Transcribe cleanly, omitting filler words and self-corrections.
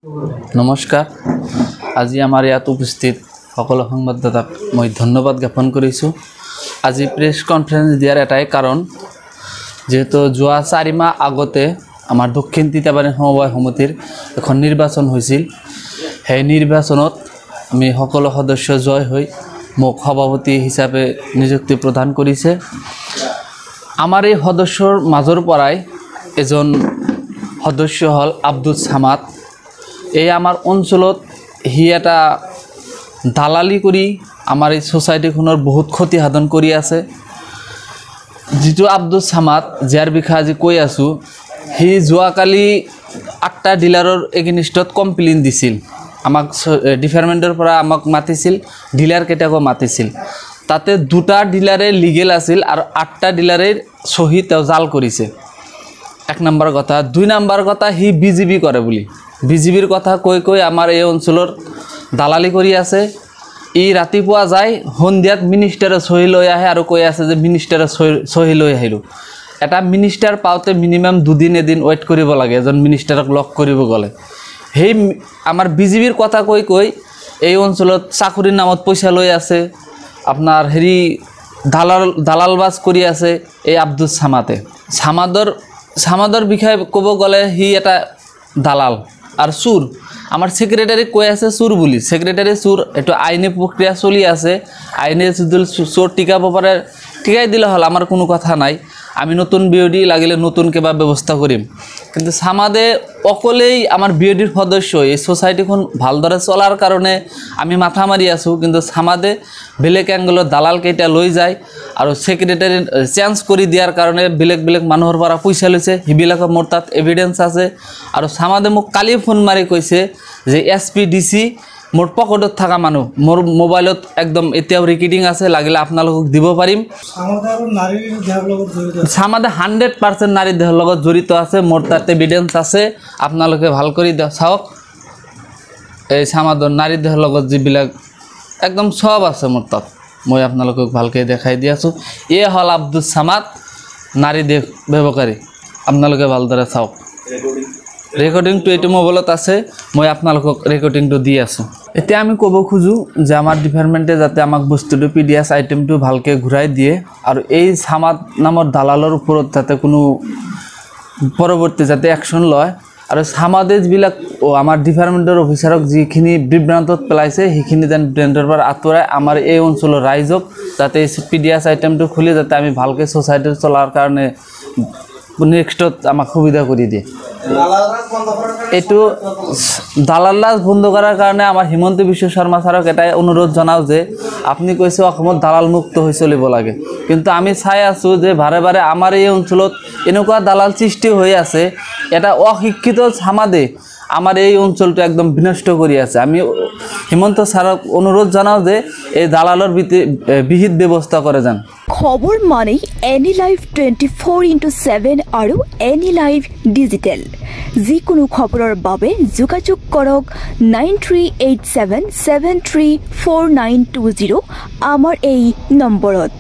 নমস্কাৰ আজি আমাৰ ইয়াত উপস্থিত সকলো সংবাদদাতাক মই ধন্যবাদ জ্ঞাপন কৰিছোঁ। আজি প্ৰেছ কনফাৰেন্স দিয়াৰ এটাই কাৰণ যেহেতু যোৱা 4 মাহ আগতে আমাৰ দক্ষিণ তিতাবাৰী সমবায় সমিতিৰ এখন নিৰ্বাচন হৈছিল। সেই নিৰ্বাচনত আমি সকলো সদস্য জয় হৈ মোক সভাপতি হিচাপে নিযুক্তি প্ৰদান কৰিছে। আমাৰ এই সদস্যৰ মাজৰ পৰাই এজন সদস্য হল আব্দুল সামাদ। এই আমাৰ অঞ্চলত হি এটা দালালি কৰি আমাৰ এই সোসাইটিখনৰ বহুত ক্ষতি সাধন কৰি আছে। যেটো আব্দুল সামাদ যাৰ বিষয়ে আজি কৈ আছো, হি যোৱাকালি 8টা ডিলাৰৰ এগেইনষ্টত কমপ্লেইন দিছিল। আমাক ডিপাৰ্টমেণ্টৰ পৰা আমাক মাতিছিল, ডিলাৰ কেইটাকো মাতিছিল। তাতে 2টা ডিলাৰে লিগেল আছিল আৰু 8টা ডিলাৰে সহি তেওঁ জাল কৰিছে। 1 নম্বৰ কথা। 2 নম্বৰ কথা, হি বিজেপি কৰে বুলি বিজেপিৰ কথা কৈ আমাৰ এই অঞ্চলৰ দালালি কৰি আছে। ই ৰাতিপুৱা যায়, সন্ধিয়াত মিনিষ্টাৰে সহি লৈ আহে আৰু কৈ আছে যে মিনিষ্টাৰে সহি লৈ আহিলোঁ। এটা মিনিষ্টাৰ পাওঁতে মিনিমাম 2 দিন এদিন ৱেইট কৰিব লাগে এজন মিনিষ্টাৰক লগ কৰিব গ'লে। সেই আমাৰ বিজেপিৰ কথা কৈ এই অঞ্চলত চাকৰিৰ নামত পইচা লৈ আছে, আপোনাৰ হেৰি দালালবাজ কৰি আছে এই আব্দুল সামাদে। সামাদৰ বিষয়ে ক'ব গ'লে হি এটা দালাল আর চুর। আমার সেক্রেটারি কৈ আছে চুর বুলি, সেক্রেটারি চুর। এটা আইনি প্রক্রিয়া চলি আছে। আইনে যদি চোর টিকাব পারে টিকাই দিলে হল, আমার কোনো কথা নাই। আমি নতুন বিওডি লাগিলে নতুন কিবা ব্যবস্থা করিম। কিন্তু সামাদে অকলেই আমার বিওডির সদস্য, এই সোসাইটিখন ভালদৰে চলাৰ কাৰণে আমি মাথা মাৰি আছো। কিন্তু সামাদে বেলেগ এংগলত দালাল কেইটা লৈ যায় আৰু সেক্ৰেটাৰি চেঞ্জ কৰি দিয়াৰ কাৰণে বেলেগ মানুহৰ পৰা পইচা লৈছে। সেইবিলাকৰ মোৰ তাত এভিডেন্স আছে। আৰু সামাদে মোক কালি ফোন মাৰি কৈছে যে SPDC মোৰ পকেটত থাকা মানুহ, মোৰ মোবাইলত একদম এতিয়াও ৰেকৰ্ডিং আছে, লাগিলে আপোনালোকক দিব পাৰিম। সামাদে 100% নাৰী দেহৰ লগত জড়িত আছে। মোৰ তাত এভিডেন্স আছে, আপোনালোকে ভাল কৰি চাওক। এই সামাদৰ নাৰী দেহৰ লগত যিবিলাক একদম সব আছে মোর তাত, মই আপোনালোকক ভালকৈ দেখাই দি আছো। এই হল আব্দুল সামাদ, নারী দেহ ব্যৱহাৰকাৰী। আপোনালোকে ভালদৰে চাওক। ৰেকৰ্ডিংটো এইটো মোবাইলত আছে, মই আপোনালোকক ৰেকৰ্ডিংটো দি আছো। এতিয়া আমি ক'ব খোজো যে আমাৰ ডিপাৰ্টমেণ্টে যাতে আমাক বস্তুটো PDS আইটেমটো ভালকৈ ঘূৰাই দিয়ে আৰু এই সামাদ নামৰ দালালৰ ওপৰত যাতে কোনো পৰৱৰ্তী যাতে একশ্যন লয়। আৰু সামাদে যিবিলাক আমাৰ ডিপাৰ্টমেণ্টৰ অফিচাৰক যিখিনি বিভ্ৰান্তত পেলাইছে সেইখিনি যেন ব্ৰেণ্ডৰ পৰা আঁতৰাই আমাৰ এই অঞ্চলৰ ৰাইজক যাতে PDS আইটেমটো খুলি যাতে আমি ভালকৈ সোসাইটি চলাৰ কাৰণে নেক্সটত আমাক সুবিধা কৰি দিয়ে। এইটো দালাল বন্ধ করার কারণে আমার হিমন্ত বিশ্ব শর্মা স্যারক এটাই অনুরোধ জানাও যে আপনি কৈছে অসমত দালাল মুক্ত হৈ চলিব লাগে, কিন্তু আমি চাই আছো যে বাৰে বাৰে আমাৰ এই অঞ্চলত এনেকুৱা দালাল সৃষ্টি হৈ আছে। এটা অশিক্ষিত সামাদে আমাৰ এই অঞ্চলটো একদম বিনষ্ট কৰি আছে। আমি হিমন্ত স্যাৰক অনুৰোধ জানাও যে এই দালালৰ বিহিত ব্যৱস্থা কৰে যেন। খবৰ মানে এনি লাইভ 24/7 আৰু এনি লাইভ ডিজিটেল। যিকোনো খবৰৰ বাবে যোগাযোগ কৰক 9387734920 আমাৰ এই নম্বৰত।